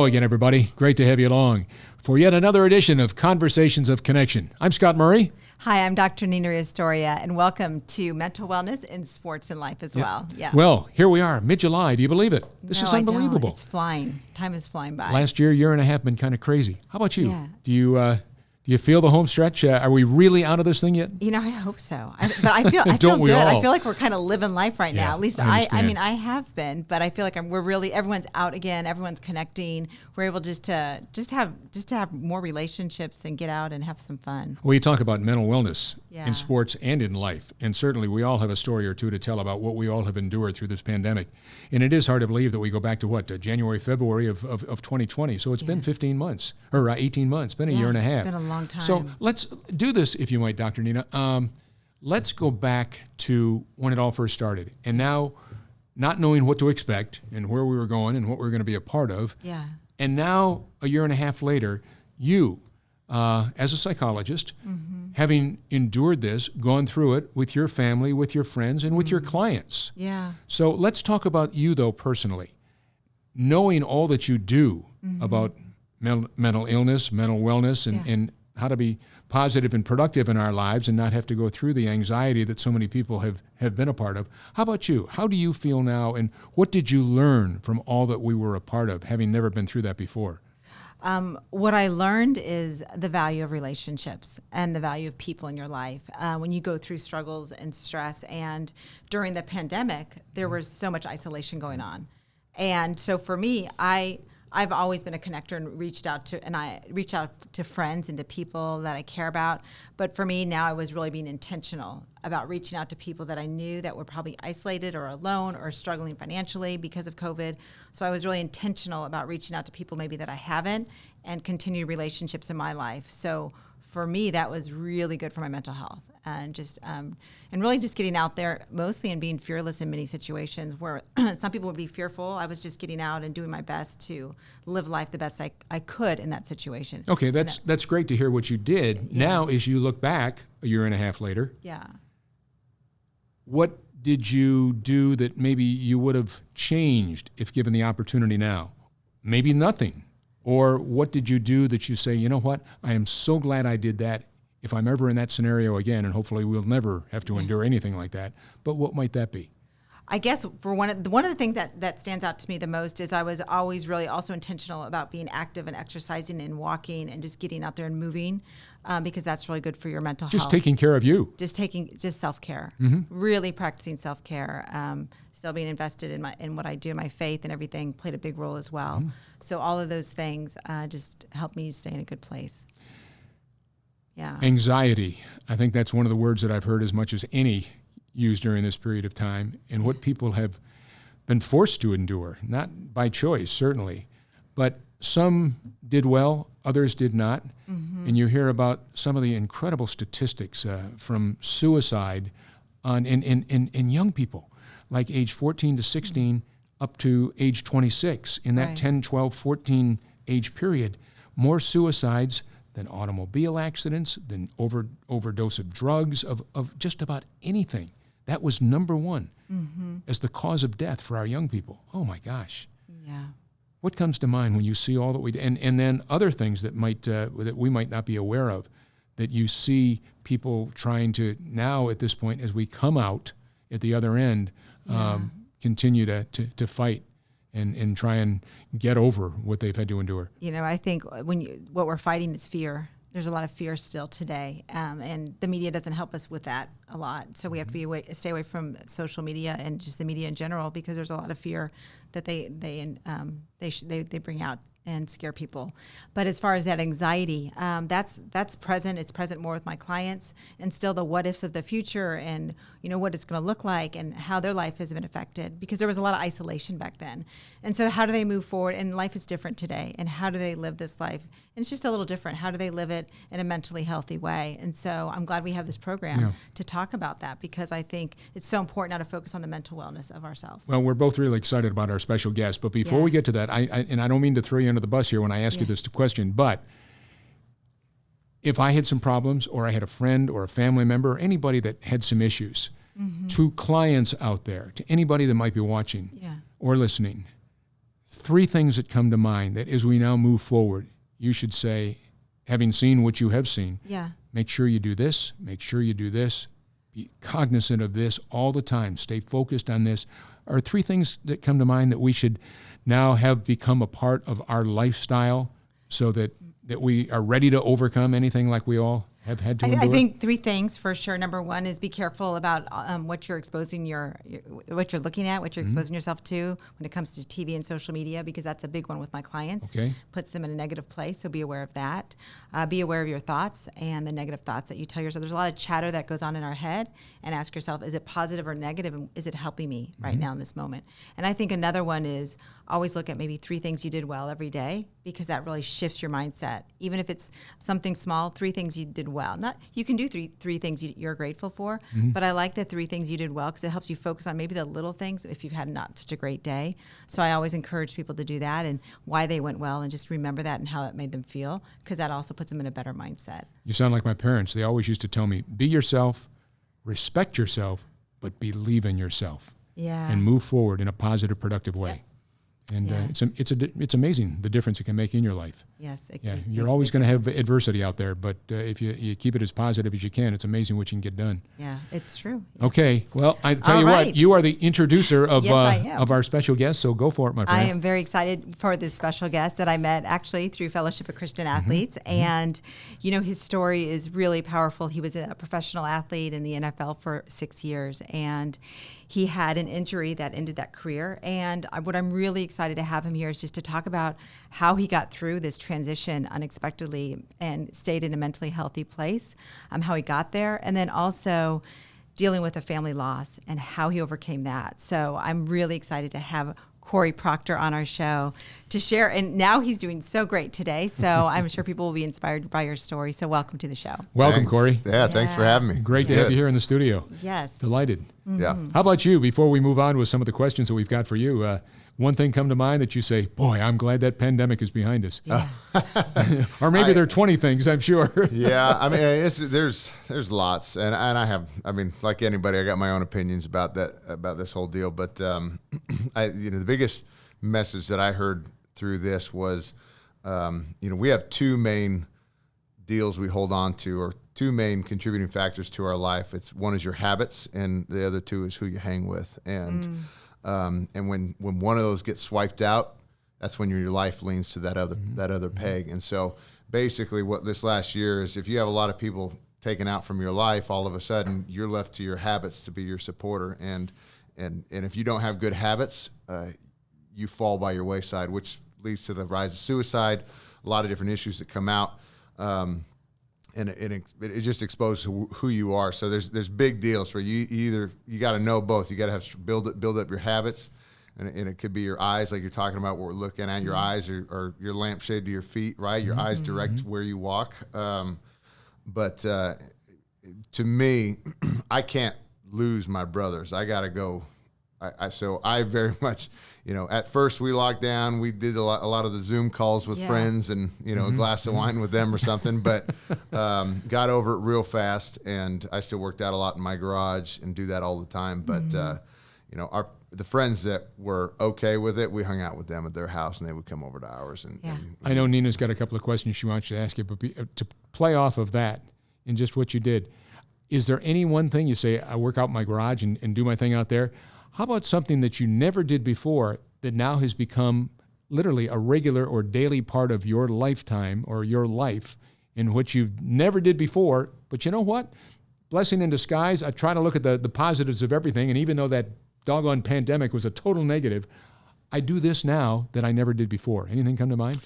Hello again, everybody. Great to have you along for yet another edition of Conversations of Connection. I'm Scott Murray. Hi, I'm Dr. NinaRios-Doria, and welcome to Mental Wellness in Sports and Life as well. Yeah. Well, here we are, mid-July. Do you believe it? This is unbelievable. I don't. It's flying. Time is flying by. Last year and a half been kind of crazy. How about you? Yeah. Do you feel the home stretch? Are we really out of this thing yet? You know, I hope so. But I feel Don't we good. all? I feel like we're kind of living life right now. At least I understand. mean, I have been, but I feel like everyone's out again. Everyone's connecting. We're able just to have more relationships and get out and have some fun. Well, you talk about mental wellness in sports and in life, and certainly we all have a story or two to tell about what we all have endured through this pandemic. And it is hard to believe that we go back to January, February of 2020. So it's been 15 months, or 18 months, been a year and a half. It's been a long time. So let's do this, if you might, Dr. Nina. Let's go back to when it all first started. And now, not knowing what to expect and where we were going and what we were going to be a part of. Yeah. And now, a year and a half later, you, as a psychologist, having endured this, gone through it with your family, with your friends, and with your clients. Yeah. So let's talk about you, though, personally. Knowing all that you do about mental illness, mental wellness, and how to be positive and productive in our lives and not have to go through the anxiety that so many people have been a part of. How about you? How do you feel now, and what did you learn from all that we were a part of, having never been through that before? What I learned is the value of relationships and the value of people in your life. When you go through struggles and stress, and during the pandemic, there was so much isolation going on. And so for me, I've always been a connector and reached out to friends and to people that I care about. But for me now, I was really being intentional about reaching out to people that I knew that were probably isolated or alone or struggling financially because of COVID. So I was really intentional about reaching out to people maybe that I haven't and continue relationships in my life. So for me, that was really good for my mental health, and really just getting out there mostly and being fearless in many situations where some people would be fearful. I was just getting out and doing my best to live life the best I could in that situation. Okay, that's great to hear what you did. Yeah. Now, as you look back a year and a half later, what did you do that maybe you would have changed if given the opportunity now? Maybe nothing. Or what did you do that you say, you know what, I am so glad I did that. If I'm ever in that scenario again, and hopefully we'll never have to endure anything like that, but what might that be? I guess for one of the things that stands out to me the most is I was always really also intentional about being active and exercising and walking and just getting out there and moving, because that's really good for your mental health. Just taking care of you. Just self-care. Really practicing self-care. Still being invested in what I do, my faith and everything played a big role as well. So all of those things just helped me stay in a good place. Yeah. Anxiety. I think that's one of the words that I've heard as much as any used during this period of time, and what people have been forced to endure, not by choice, certainly, but some did well, others did not. And you hear about some of the incredible statistics from suicide in young people, like age 14 to 16 up to age 26. In that 10, 12, 14 age period, more suicides than automobile accidents, than overdose of drugs, of just about anything. That was number one as the cause of death for our young people. Oh my gosh. Yeah. What comes to mind when you see all that we do? And then other things that we might not be aware of, that you see people trying to now at this point, as we come out at the other end, continue to fight and try and get over what they've had to endure. You know, I think what we're fighting is fear. There's a lot of fear still today, and the media doesn't help us with that a lot. So we have to stay away from social media and just the media in general, because there's a lot of fear that they bring out and scare people. But as far as that anxiety, that's present. It's present more with my clients, and still the what ifs of the future, and what it's going to look like and how their life has been affected, because there was a lot of isolation back then. And so how do they move forward? And life is different today. And how do they live this life? And it's just a little different. How do they live it in a mentally healthy way? And so I'm glad we have this program to talk about that, because I think it's so important now to focus on the mental wellness of ourselves. Well, we're both really excited about our special guest. But before we get to that, I don't mean to throw you under the bus here when I ask you this question, but if I had some problems, or I had a friend or a family member or anybody that had some issues, to clients out there, to anybody that might be watching or listening, 3 things that come to mind that as we now move forward, you should say, having seen what you have seen, make sure you do this, make sure you do this, be cognizant of this all the time, stay focused on this, are 3 things that come to mind that we should now have become a part of our lifestyle so that we are ready to overcome anything like we all have had to endure? I think 3 things for sure. Number 1 is be careful about what you're exposing what you're looking at, what you're exposing yourself to when it comes to TV and social media, because that's a big one with my clients. Okay. Puts them in a negative place, so be aware of that. Be aware of your thoughts and the negative thoughts that you tell yourself. There's a lot of chatter that goes on in our head, and ask yourself, is it positive or negative, and is it helping me right now in this moment? And I think another one is always look at maybe 3 things you did well every day, because that really shifts your mindset. Even if it's something small, 3 things you did well. You can do three things you're grateful for, but I like the 3 things you did well because it helps you focus on maybe the little things if you've had not such a great day. So I always encourage people to do that and why they went well, and just remember that and how it made them feel, because that also puts them in a better mindset. You sound like my parents. They always used to tell me, be yourself, respect yourself, but believe in yourself. Yeah. And move forward in a positive, productive way. Yep. And it's amazing the difference it can make in your life. Yes. You're always going to have adversity out there, but if you keep it as positive as you can, it's amazing what you can get done. Yeah, it's true. Yeah. Okay, well, I tell you right. what, you are the introducer of Yes, I am. of our special guest, so go for it, my friend. I am very excited for this special guest that I met actually through Fellowship of Christian Athletes. And, his story is really powerful. He was a professional athlete in the NFL for 6 years, and he had an injury that ended that career. And what I'm really excited to have him here is just to talk about how he got through this transition unexpectedly and stayed in a mentally healthy place, how he got there, and then also dealing with a family loss and how he overcame that. So I'm really excited to have Cory Proctor on our show to share. And now he's doing so great today. So I'm sure people will be inspired by your story. So welcome to the show. Welcome, Thanks. Cory. Yeah, thanks for having me. Great to have you here in the studio. Yes. Delighted. Yeah. How about you? Before we move on with some of the questions that we've got for you, one thing come to mind that you say, boy, I'm glad that pandemic is behind us. Yeah. Or maybe there are 20 things, I'm sure. Yeah, I mean, there's lots, and I have, like anybody, I got my own opinions about this whole deal. But the biggest message that I heard through this was, we have 2 main deals we hold on to, or 2 main contributing factors to our life. One is your habits, and the other 2 is who you hang with. And when one of those gets swiped out, that's when your life leans to that other peg. And so basically what this last year is, if you have a lot of people taken out from your life, all of a sudden you're left to your habits to be your supporter. And if you don't have good habits, you fall by your wayside, which leads to the rise of suicide, a lot of different issues that come out. And it just exposes who you are. So there's big deals where you got to know both. You got to have build up your habits, and it could be your eyes, like you're talking about. What we're looking at, your eyes or your lampshade to your feet, right? Your eyes direct where you walk. But to me, I can't lose my brothers. I got to go. So I very much, at first we locked down. We did a lot of the Zoom calls with friends and, a glass of wine with them or something, but got over it real fast. And I still worked out a lot in my garage and do that all the time. But, the friends that were okay with it, we hung out with them at their house and they would come over to ours. And I know Nina's got a couple of questions she wants you to ask you, but to play off of that and just what you did, is there any one thing you say, I work out in my garage and do my thing out there? How about something that you never did before that now has become literally a regular or daily part of your lifetime or your life, in which you never did before? But you know what? Blessing in disguise. I try to look at the positives of everything. And even though that doggone pandemic was a total negative, I do this now that I never did before. Anything come to mind?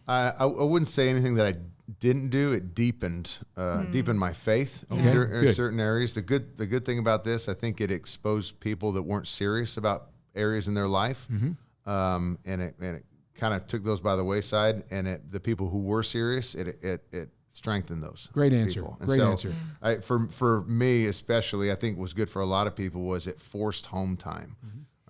I wouldn't say anything that I didn't do. It deepened my faith in certain areas. The good thing about this, I think it exposed people that weren't serious about areas in their life, and it kind of took those by the wayside. And the people who were serious, it strengthened those. Great answer. People. Great answer. For me especially, I think was good for a lot of people was it forced home time.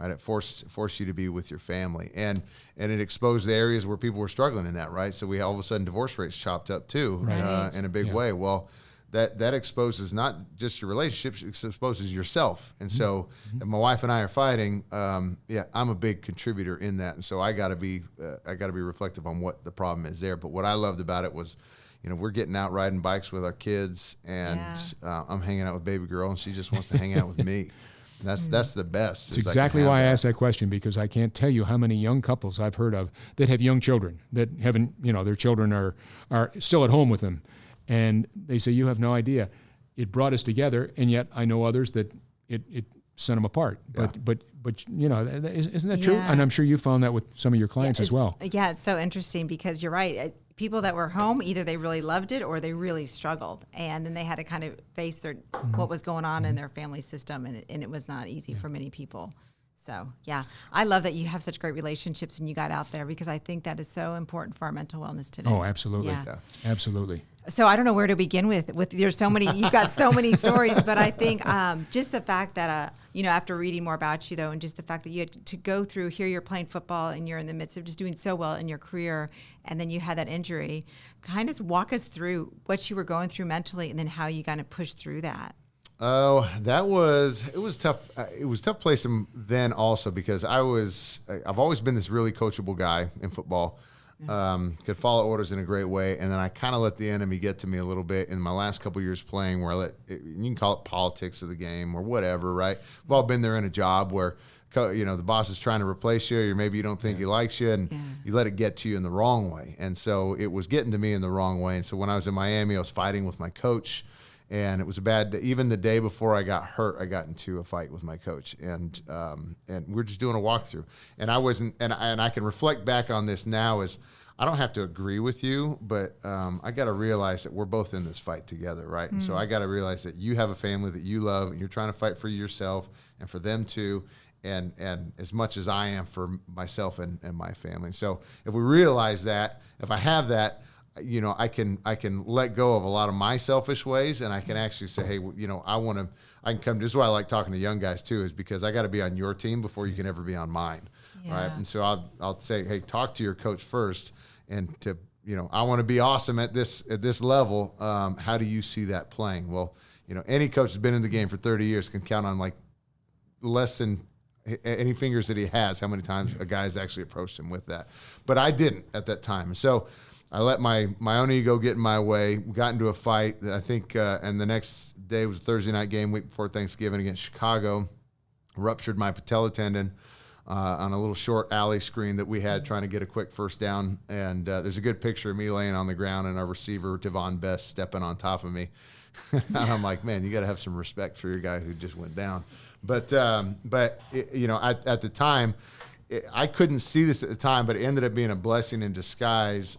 Right, it forced you to be with your family, and it exposed the areas where people were struggling in that. Right, so we all of a sudden divorce rates chopped up too, in a big way. Well, that exposes not just your relationships, it exposes yourself. And so if my wife and I are fighting, I'm a big contributor in that. And so I got to be reflective on what the problem is there. But what I loved about it was, we're getting out riding bikes with our kids, and I'm hanging out with baby girl, and she just wants to hang out with me. And that's the best. It's exactly why I asked that question, because I can't tell you how many young couples I've heard of that have young children that haven't, their children are still at home with them. And they say, you have no idea. It brought us together, and yet I know others that it sent them apart. Yeah. But isn't that true? And I'm sure you found that with some of your clients as well. Yeah, it's so interesting because you're right. People that were home, either they really loved it or they really struggled. And then they had to kind of face what was going on in their family system, and it was not easy for many people. So, yeah, I love that you have such great relationships and you got out there, because I think that is so important for our mental wellness today. Oh, absolutely. Yeah. Absolutely. So I don't know where to begin with there's so many, you've got so many stories, but I think just the fact that, after reading more about you though, and just the fact that you had to go through here, you're playing football and you're in the midst of just doing so well in your career, and then you had that injury, kind of walk us through what you were going through mentally and then how you kind of pushed through that. Oh, it was tough. It was a tough place then also, because I've always been this really coachable guy in football. Could follow orders in a great way, and then I kind of let the enemy get to me a little bit in my last couple of years playing, where you can call it politics of the game or whatever, right? We've all been there in a job where the boss is trying to replace you, or maybe you don't think he likes you, and you let it get to you in the wrong way. And so it was getting to me in the wrong way. And so when I was in Miami, I was fighting with my coach, and it was a bad day. Even the day before I got hurt, I got into a fight with my coach, and we're just doing a walkthrough. And I wasn't, and I can reflect back on this now as I don't have to agree with you, but I got to realize that we're both in this fight together, right? And so I got to realize that you have a family that you love, and you're trying to fight for yourself and for them too, and as much as I am for myself and my family. So if we realize that, if I have that, I can let go of a lot of my selfish ways, and I can actually say, hey, I can come. This is why I like talking to young guys too, is because I got to be on your team before you can ever be on mine, right? And so I'll say, hey, talk to your coach first, and I want to be awesome at this level. How do you see that playing? Well, any coach that's been in the game for 30 years can count on like less than any fingers that he has how many times a guy's actually approached him with that. But I didn't at that time. So I let my own ego get in my way. We got into a fight, I think, and the next day was a Thursday night game, week before Thanksgiving, against Chicago. Ruptured my patella tendon on a little short alley screen that we had trying to get a quick first down. And there's a good picture of me laying on the ground and our receiver, Devon Best, stepping on top of me. And I'm like, man, you got to have some respect for your guy who just went down. But at the time, I couldn't see this at the time, but it ended up being a blessing in disguise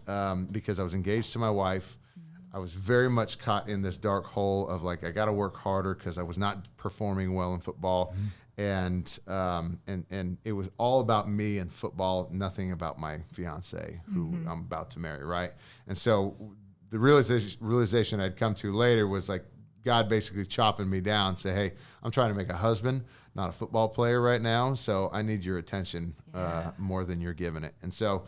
because I was engaged to my wife. I was very much caught in this dark hole of like, I got to work harder because I was not performing well in football. And it was all about me and football, nothing about my fiance who I'm about to marry, right? And so the realization I'd come to later was like God basically chopping me down, say, hey, I'm trying to make a husband, not a football player right now, so I need your attention more than you're giving it. And so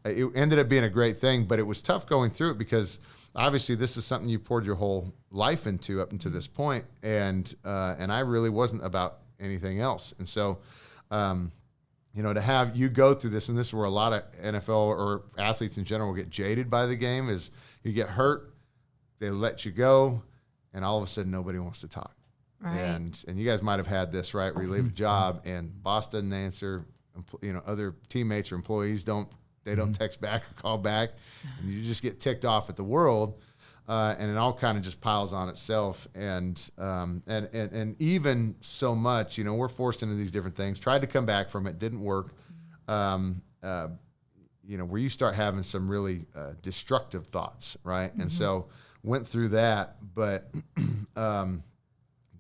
it ended up being a great thing, but it was tough going through it because obviously this is something you poured your whole life into up until this point, and I really wasn't about anything else. And so, to have you go through this, and this is where a lot of NFL or athletes in general get jaded by the game, is you get hurt, they let you go, and all of a sudden nobody wants to talk. Right. And you guys might have had this, right? Where you leave a job and boss doesn't answer, other teammates or employees don't text back or call back, and you just get ticked off at the world. And it all kind of just piles on itself, and even so much, we're forced into these different things. Tried to come back from it, didn't work. Where you start having some really destructive thoughts, right? And so went through that, but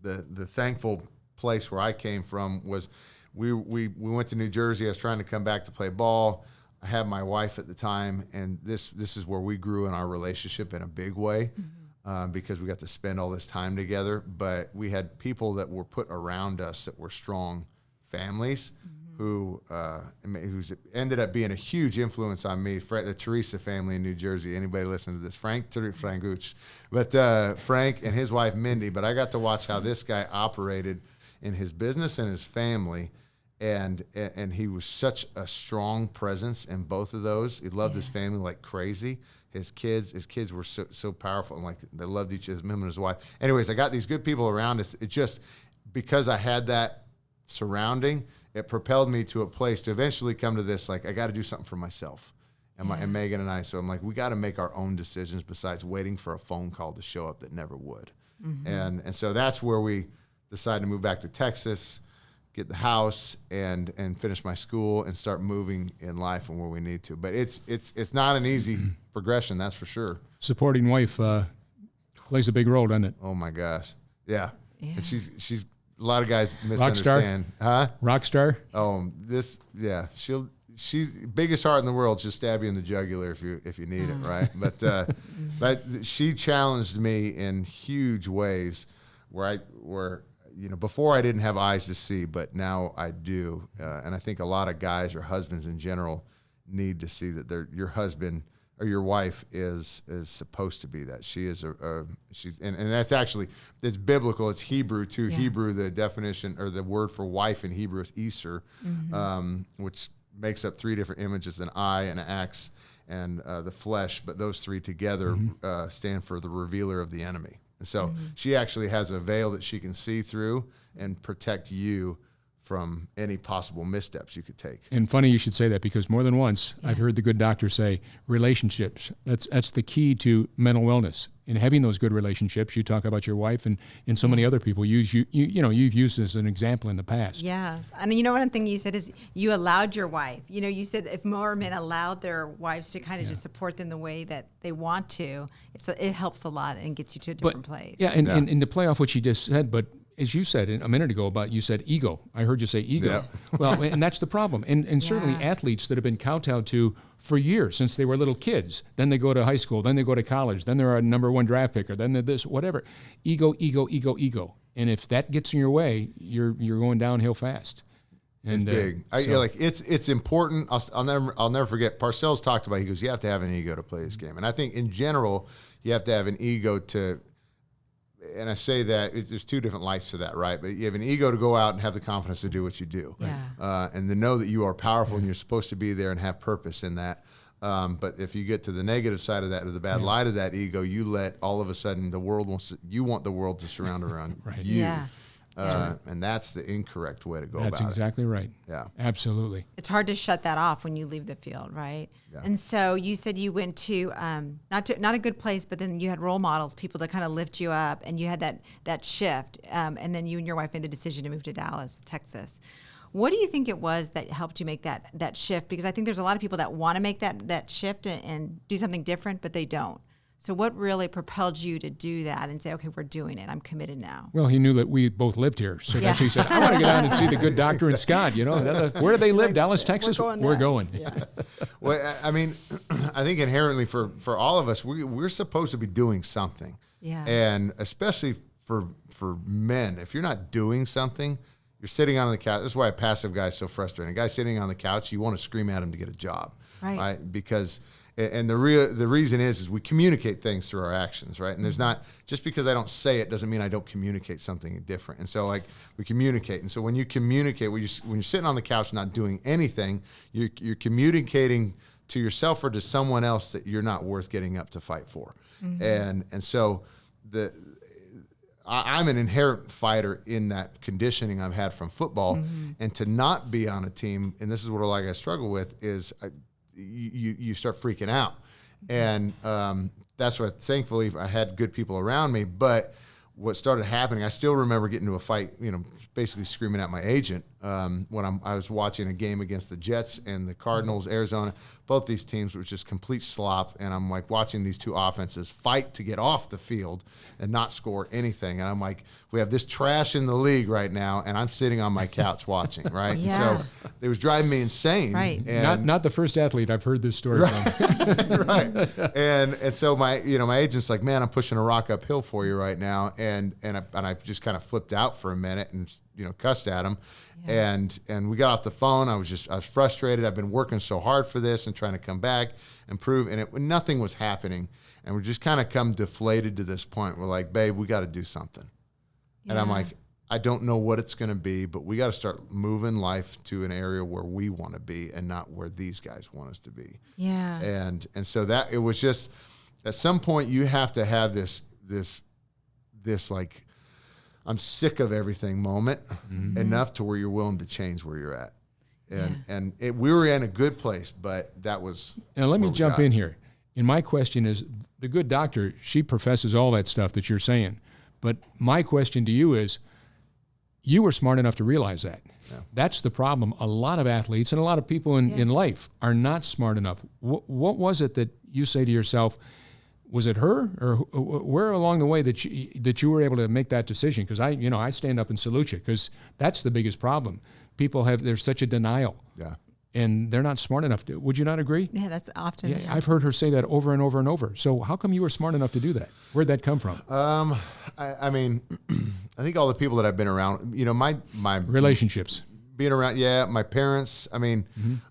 the thankful place where I came from was we went to New Jersey. I was trying to come back to play ball. I had my wife at the time, and this is where we grew in our relationship in a big way because we got to spend all this time together. But we had people that were put around us that were strong families who's ended up being a huge influence on me. The Teresa family in New Jersey. Anybody listen to this? Frankuch. But Frank and his wife Mindy. But I got to watch how this guy operated in his business and his family. And he was such a strong presence in both of those. He loved his family like crazy. His kids were so powerful, and like they loved each other, him and his wife. Anyways, I got these good people around us. It just, because I had that surrounding, it propelled me to a place to eventually come to this, like, I got to do something for myself. And Megan and I, so I'm like, we got to make our own decisions besides waiting for a phone call to show up that never would. And so that's where we decided to move back to Texas, get the house, and finish my school and start moving in life and where we need to. But it's not an easy progression, that's for sure. Supporting wife plays a big role, doesn't it? Oh my gosh, yeah. And she's a lot of guys misunderstand. Rock star? Oh, she's biggest heart in the world. She'll stab you in the jugular if you need it, right? But she challenged me in huge ways where before I didn't have eyes to see, but now I do. And I think a lot of guys or husbands in general need to see that your husband or your wife is supposed to be that. She is and that's actually, it's biblical. It's Hebrew too. Yeah. Hebrew, the definition or the word for wife in Hebrew is Eser, which makes up three different images: an eye, an axe, and the flesh. But those three together stand for the revealer of the enemy. And so she actually has a veil that she can see through and protect you from any possible missteps you could take. And funny you should say that, because more than once I've heard the good doctor say relationships. That's the key to mental wellness. In having those good relationships, you talk about your wife and so many other people. You've used as an example in the past. Yes. And one thing you said is you allowed your wife. You said if more men allowed their wives to kind of just support them the way that they want to, it helps a lot and gets you to a different place. Yeah, and to play off what she just said, but as you said a minute ago you said ego. I heard you say ego. Yeah. Well, and that's the problem. And certainly athletes that have been kowtowed to for years since they were little kids. Then they go to high school, then they go to college, then they're a number one draft picker, then they're this, whatever. Ego. And if that gets in your way, you're going downhill fast. And, it's big. It's important. I'll never forget. Parcells talked about. He goes, you have to have an ego to play this game. And I think in general, you have to have an ego to. And I say that there's two different lights to that, right? But you have an ego to go out and have the confidence to do what you do, and to know that you are powerful and you're supposed to be there and have purpose in that. But if you get to the negative side of that or the bad light of that ego, you let all of a sudden you want the world to surround around you. Yeah. And that's the incorrect way to go about it. That's exactly right. Yeah. Absolutely. It's hard to shut that off when you leave the field, right? Yeah. And so you said you went to not a good place, but then you had role models, people to kind of lift you up, and you had that shift. And then you and your wife made the decision to move to Dallas, Texas. What do you think it was that helped you make that shift? Because I think there's a lot of people that want to make that shift and do something different, but they don't. So what really propelled you to do that and say, okay, we're doing it. I'm committed now? Well, he knew that we both lived here. So that's why he said, I want to get down and see the good doctor in Scott. Where do they live? Dallas, Texas? We're going. Yeah. Well, I mean, I think inherently for all of us, we're supposed to be doing something. Yeah. And especially for men, if you're not doing something, you're sitting on the couch. That's why a passive guy is so frustrating. A guy sitting on the couch, you want to scream at him to get a job. Right? Because... And the reason is we communicate things through our actions, right? And there's not, just because I don't say it doesn't mean I don't communicate something different. And so we communicate. And so when you communicate, when you're sitting on the couch not doing anything, you're communicating to yourself or to someone else that you're not worth getting up to fight for. And so I'm an inherent fighter in that conditioning I've had from football, and to not be on a team, and this is what I struggle with, is you start freaking out. And that's what, thankfully, I had good people around me. But what started happening, I still remember getting into a fight, basically screaming at my agent when I was watching a game against the Jets and the Cardinals, Arizona. Both these teams were just complete slop, and I'm like watching these two offenses fight to get off the field and not score anything. And I'm like, we have this trash in the league right now, and I'm sitting on my couch watching, right? Yeah. And so it was driving me insane. Right. And not the first athlete I've heard this story from. Right. And so my agent's like, man, I'm pushing a rock uphill for you right now. And I just kind of flipped out for a minute and cussed at him. And we got off the phone. I was frustrated. I've been working so hard for this and trying to come back and prove, and nothing was happening. And we're just kind of come deflated to this point. We're like, babe, we got to do something. And I'm like, I don't know what it's going to be, but we got to start moving life to an area where we want to be and not where these guys want us to be. Yeah. And so that it was just, at some point you have to have this like, I'm sick of everything moment enough to where you're willing to change where you're at. And we were in a good place, but that was. Now let me jump in here. And my question is, the good doctor, she professes all that stuff that you're saying. But my question to you is, you were smart enough to realize that. Yeah. That's the problem. A lot of athletes and a lot of people in life are not smart enough. What was it that you say to yourself? Was it her, or where along the way that you were able to make that decision? Because I stand up and salute you, because that's the biggest problem. People there's such a denial. Yeah. And they're not smart enough to. Would you not agree? Yeah, that's often. Yeah, I've heard her say that over and over and over. So how come you were smart enough to do that? Where'd that come from? I mean, I think all the people that I've been around, my relationships, being around. Yeah, my parents. I mean,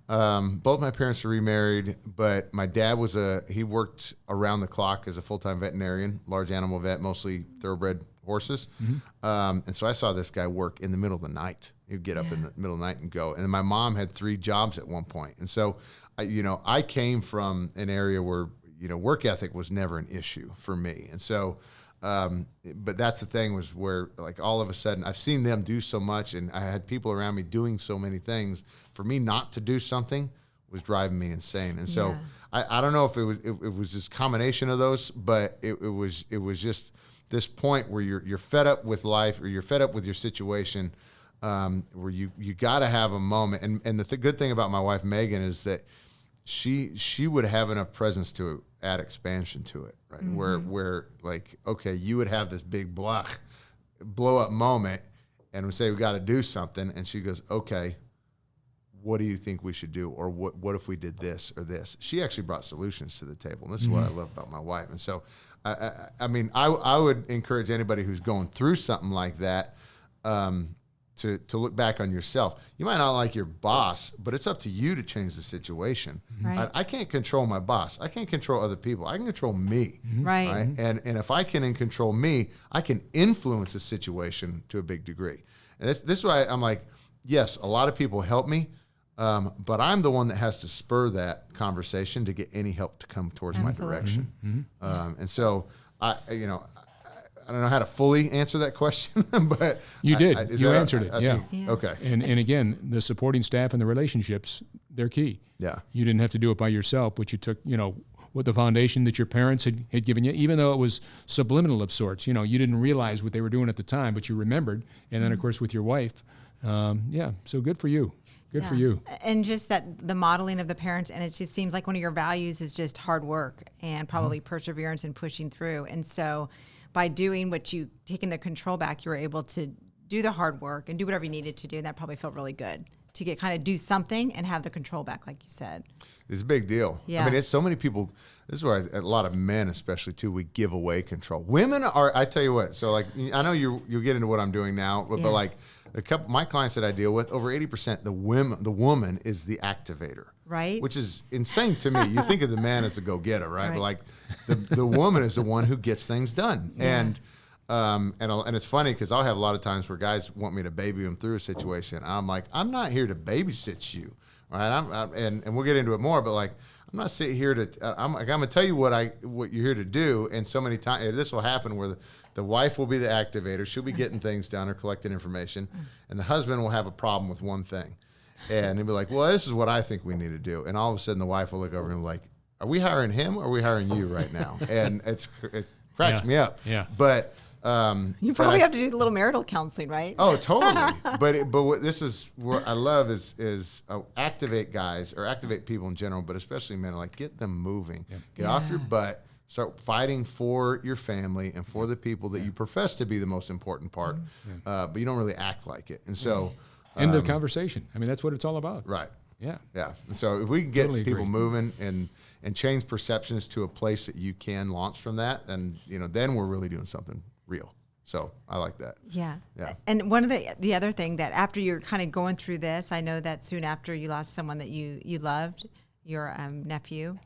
both my parents are remarried, but my dad he worked around the clock as a full-time veterinarian, large animal vet, mostly thoroughbred horses. And so I saw this guy work in the middle of the night. He'd get up in the middle of the night and go. And my mom had 3 jobs at one point. And so, I came from an area where, work ethic was never an issue for me. And so, but that's the thing, was where, like, all of a sudden I've seen them do so much, and I had people around me doing so many things. For me not to do something was driving me insane. And so I don't know if it was this combination of those, but it was just this point where you're fed up with life, or you're fed up with your situation, where you got to have a moment. And the good thing about my wife, Megan, is that she would have enough presence to add expansion to it, right? Where like, okay, you would have this big blow up moment, and we say, we got to do something. And she goes, okay, what do you think we should do? Or what if we did this or this? She actually brought solutions to the table. And this is what I love about my wife. And so, I mean, I would encourage anybody who's going through something like that, to look back on yourself. You might not like your boss, but it's up to you to change the situation. Right. I can't control my boss. I can't control other people. I can control me. Right. And if I can control me, I can influence a situation to a big degree. And this is why I'm like, yes, a lot of people help me, but I'm the one that has to spur that conversation to get any help to come towards my direction. And so I don't know how to fully answer that question, but you did. You answered it. Yeah. Okay. And again, the supporting staff and the relationships, they're key. Yeah. You didn't have to do it by yourself, but you took, what the foundation that your parents had given you, even though it was subliminal of sorts. You didn't realize what they were doing at the time, but you remembered. And then, of course, with your wife, so good for you. Good for you. And just the modeling of the parents, and it just seems like one of your values is just hard work and probably perseverance and pushing through. And so by doing taking the control back, you were able to do the hard work and do whatever you needed to do. And that probably felt really good to do something and have the control back, like you said. It's a big deal. Yeah. I mean, it's so many people. This is where a lot of men, especially too, we give away control. Women are, I tell you what, so like, I know you'll get into what I'm doing now, but like my clients that I deal with, over 80%, the woman is the activator. Right. Which is insane to me. You think of the man as a go-getter, right? But like the woman is the one who gets things done. Yeah. And it's funny because I'll have a lot of times where guys want me to baby them through a situation. I'm like, I'm not here to babysit you, right? And we'll get into it more, but like, I'm not sitting here I'm going to tell you what you're here to do. And so many times this will happen where the wife will be the activator. She'll be getting things done or collecting information, and the husband will have a problem with one thing. And he'll be like, well, this is what I think we need to do. And all of a sudden the wife will look over and be like, are we hiring him or are we hiring you right now? And it cracks me up. Yeah. But you probably have to do a little marital counseling, right? Oh, totally. but what this is what I love is activate guys, or activate people in general, but especially men. Like, get them moving. Yep. Get off your butt. Start fighting for your family and for the people that you profess to be the most important part, but you don't really act like it. And so, end of conversation. I mean, that's what it's all about. Right. Yeah. Yeah. And so if we can get Totally people agree. moving and change perceptions to a place that you can launch from that, then then we're really doing something real. So I like that. Yeah. Yeah. And one of the other thing that after you're kind of going through this, I know that soon after you lost someone that you loved, your nephew,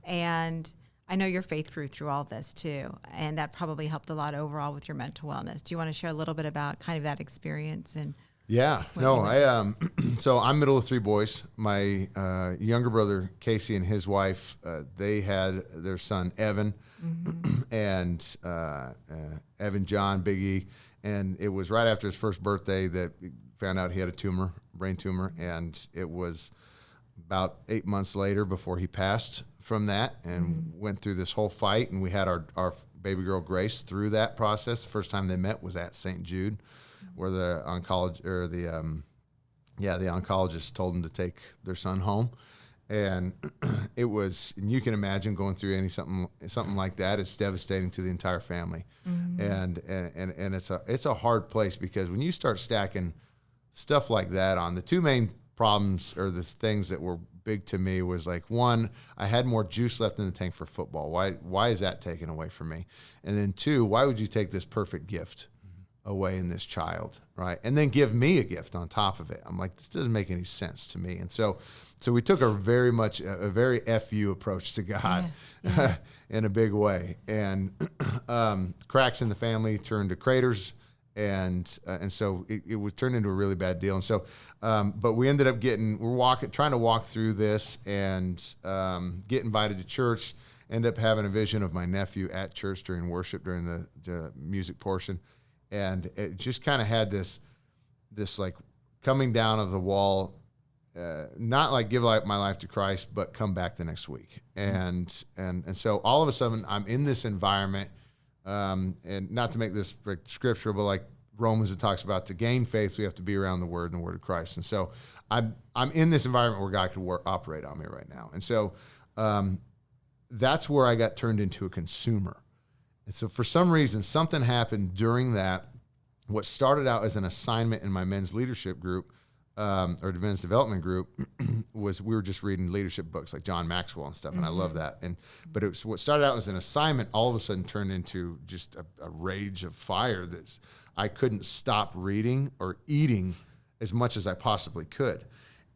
and I know your faith grew through all this too, and that probably helped a lot overall with your mental wellness. Do you want to share a little bit about kind of that experience? And Yeah, no, so I'm middle of three boys. My younger brother Casey and his wife, they had their son Evan, and Evan John, Big E, and it was right after his first birthday that we found out he had a brain tumor, and it was about 8 months later before he passed from that, and went through this whole fight, and we had our baby girl Grace through that process. The first time they met was at St. Jude, where the oncologist told them to take their son home, and it was, and you can imagine going through something like that. It's devastating to the entire family, and it's a hard place, because when you start stacking stuff like that on, the two main problems or the things that were big to me was, like, one, I had more juice left in the tank for football. Why is that taken away from me? And then two, why would you take this perfect gift away in this child, right? And then give me a gift on top of it. I'm like, this doesn't make any sense to me. And so we took a very FU approach to God, in a big way. And cracks in the family turned to craters, and so it was turned into a really bad deal. And so, but we ended up trying to walk through this, and get invited to church. End up having a vision of my nephew at church during worship, during the music portion. And it just kind of had this like coming down of the wall, not like give my life to Christ, but come back the next week. And so all of a sudden I'm in this environment, and not to make this scriptural, but like Romans, it talks about, to gain faith, we have to be around the Word and the Word of Christ. And so I'm in this environment where God could operate on me right now. And so that's where I got turned into a consumer. And so for some reason, something happened during that. What started out as an assignment in my men's leadership group, or the men's development group, was we were just reading leadership books like John Maxwell and stuff, and I love that. But it was, what started out as an assignment all of a sudden turned into just a rage of fire that I couldn't stop reading or eating as much as I possibly could.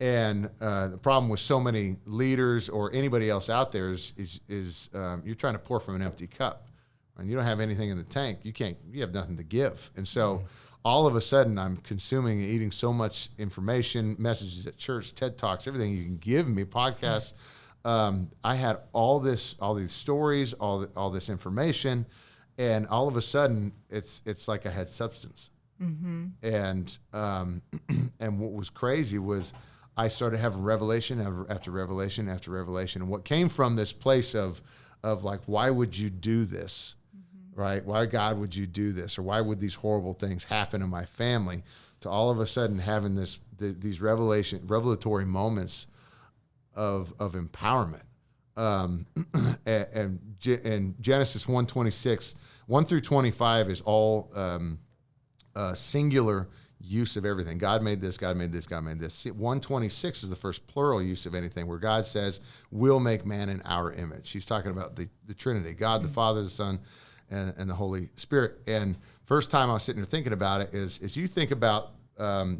And the problem with so many leaders or anybody else out there is you're trying to pour from an empty cup. And you don't have anything in the tank, you have nothing to give. And so all of a sudden I'm consuming and eating so much information, messages at church, TED Talks, everything you can give me, podcasts. I had all these stories, all this information, and all of a sudden it's like I had substance. And what was crazy was I started having revelation after revelation after revelation. And what came from this place of like, why would you do this? Right? Why, God, would you do this? Or why would these horrible things happen in my family? To all of a sudden having these revelatory moments of empowerment. And Genesis 1:26, 1 through 25 is all singular use of everything. God made this, God made this, God made this. 1:26 is the first plural use of anything, where God says, we'll make man in our image. He's talking about the Trinity, God, the Father, the Son, and the Holy Spirit. And first time I was sitting there thinking about it is you think about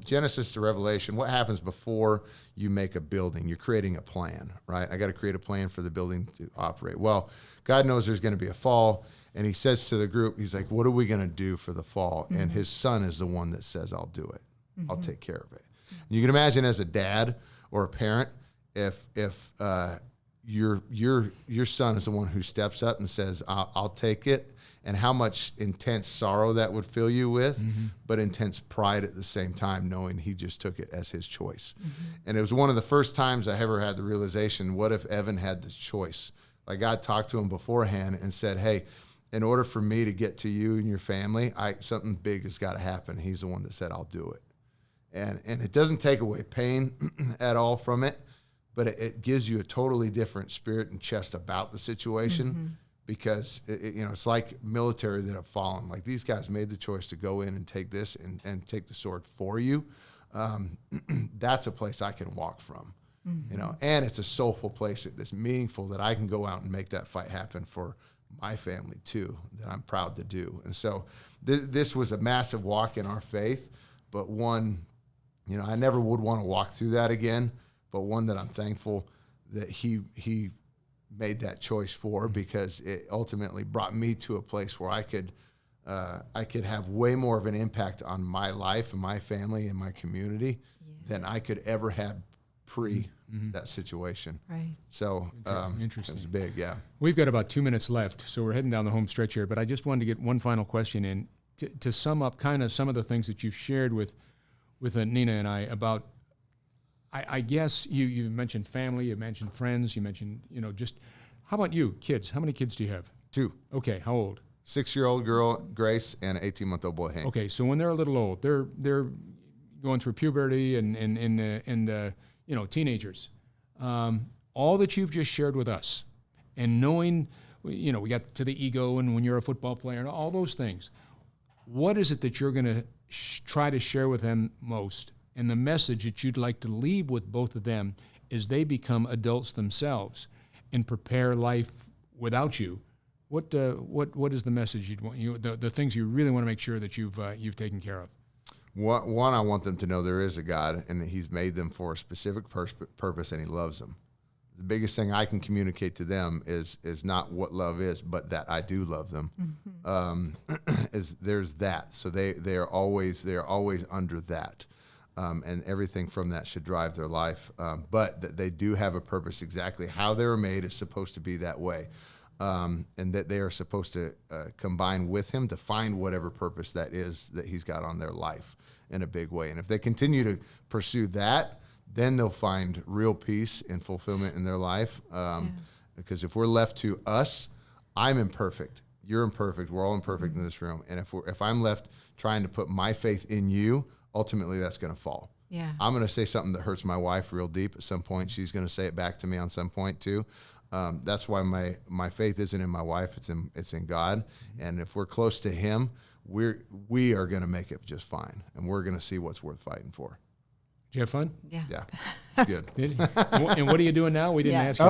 Genesis to Revelation, what happens before you make a building? You're creating a plan, right? I got to create a plan for the building to operate. Well, God knows there's going to be a fall, and he says to the group, he's like, what are we going to do for the fall? And his son is the one that says, I'll do it. I'll take care of it. You can imagine as a dad or a parent, if your son is the one who steps up and says, I'll take it, and how much intense sorrow that would fill you with, but intense pride at the same time, knowing he just took it as his choice. And it was one of the first times I ever had the realization, what if Evan had the choice? Like, God talked to him beforehand and said, hey, in order for me to get to you and your family, something big has got to happen. He's the one that said, I'll do it. And it doesn't take away pain at all from it, but it gives you a totally different spirit and chest about the situation. Because it's like military that have fallen. Like, these guys made the choice to go in and take this and take the sword for you. That's a place I can walk from, and it's a soulful place that's meaningful, that I can go out and make that fight happen for my family too, that I'm proud to do. And so this was a massive walk in our faith, but one, I never would want to walk through that again, but one that I'm thankful that he made that choice for, because it ultimately brought me to a place where I could have way more of an impact on my life and my family and my community than I could ever have pre that situation. Right. So Interesting. It was big, yeah. We've got about 2 minutes left, so we're heading down the home stretch here, but I just wanted to get one final question in to sum up kind of some of the things that you've shared with Nina and I about, I guess you mentioned family, you mentioned friends, you mentioned, just, how about you, kids? How many kids do you have? 2. Okay, how old? 6-year-old girl, Grace, and an 18-month-old boy, Hank. Okay, so when they're a little old, they're going through puberty and teenagers. All that you've just shared with us, and knowing, we got to the ego and when you're a football player and all those things, what is it that you're going to try to share with them most? And the message that you'd like to leave with both of them as they become adults themselves and prepare life without you. What is the message you'd want, the things you really want to make sure that you've taken care of? One, I want them to know there is a God and that He's made them for a specific purpose, and He loves them. The biggest thing I can communicate to them is not what love is, but that I do love them. Is there's that, so they are always under that, and everything from that should drive their life. But that they do have a purpose. Exactly how they were made is supposed to be that way. And that they are supposed to combine with Him to find whatever purpose that is that He's got on their life in a big way. And if they continue to pursue that, then they'll find real peace and fulfillment in their life. Because if we're left to us, I'm imperfect, you're imperfect, we're all imperfect in this room. And if I'm left trying to put my faith in you, ultimately that's going to fall. Yeah. I'm going to say something that hurts my wife real deep at some point. She's going to say it back to me on some point too. That's why my faith isn't in my wife; it's in God. And if we're close to Him, we are going to make it just fine, and we're going to see what's worth fighting for. Did you have fun? Yeah. Yeah, good. Did you? And what are you doing now? We didn't ask you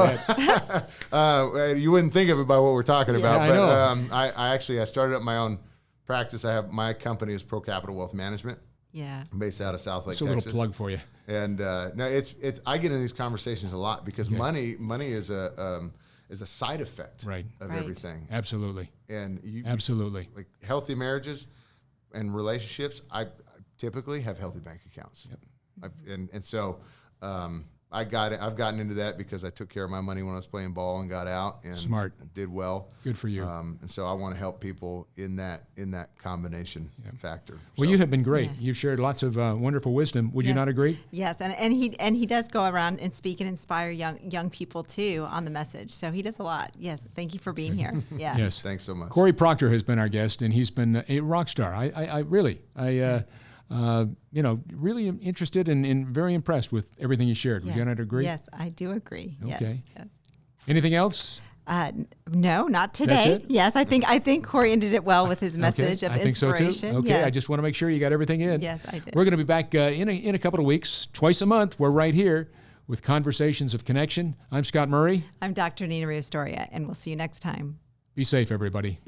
that. You wouldn't think of it by what we're talking about, I but know. I started up my own practice. My company is Pro Capital Wealth Management. Yeah. I'm based out of South Lake, It's a Texas. little plug for you. And no, it's I get in these conversations a lot because money is a side effect Right. of Right. everything. Absolutely. And Absolutely. like healthy marriages and relationships, I typically have healthy bank accounts. Yep. And so I've gotten into that because I took care of my money when I was playing ball and got out and Smart. did well. Good for you. And so I want to help people in that combination factor. Well, So- you have been great. Yeah. You've shared lots of wonderful wisdom. Would you Yes. not agree? Yes, and he does go around and speak and inspire young people too on the message. So he does a lot. Yes, thank you for being here. Yeah. Yes. Thanks so much. Cory Proctor has been our guest, and he's been a rock star. I really really am interested and very impressed with everything you shared. Would you not agree? Yes, I do agree. Okay. Yes. Anything else? No, not today. That's it? Yes, I think Cory ended it well with his message of I think so inspiration. too. Okay, Yes. I just want to make sure you got everything in. Yes, I did. We're going to be back in a couple of weeks, twice a month. We're right here with Conversations of Connection. I'm Scott Murray. I'm Dr. NinaRios-Doria, and we'll see you next time. Be safe, everybody.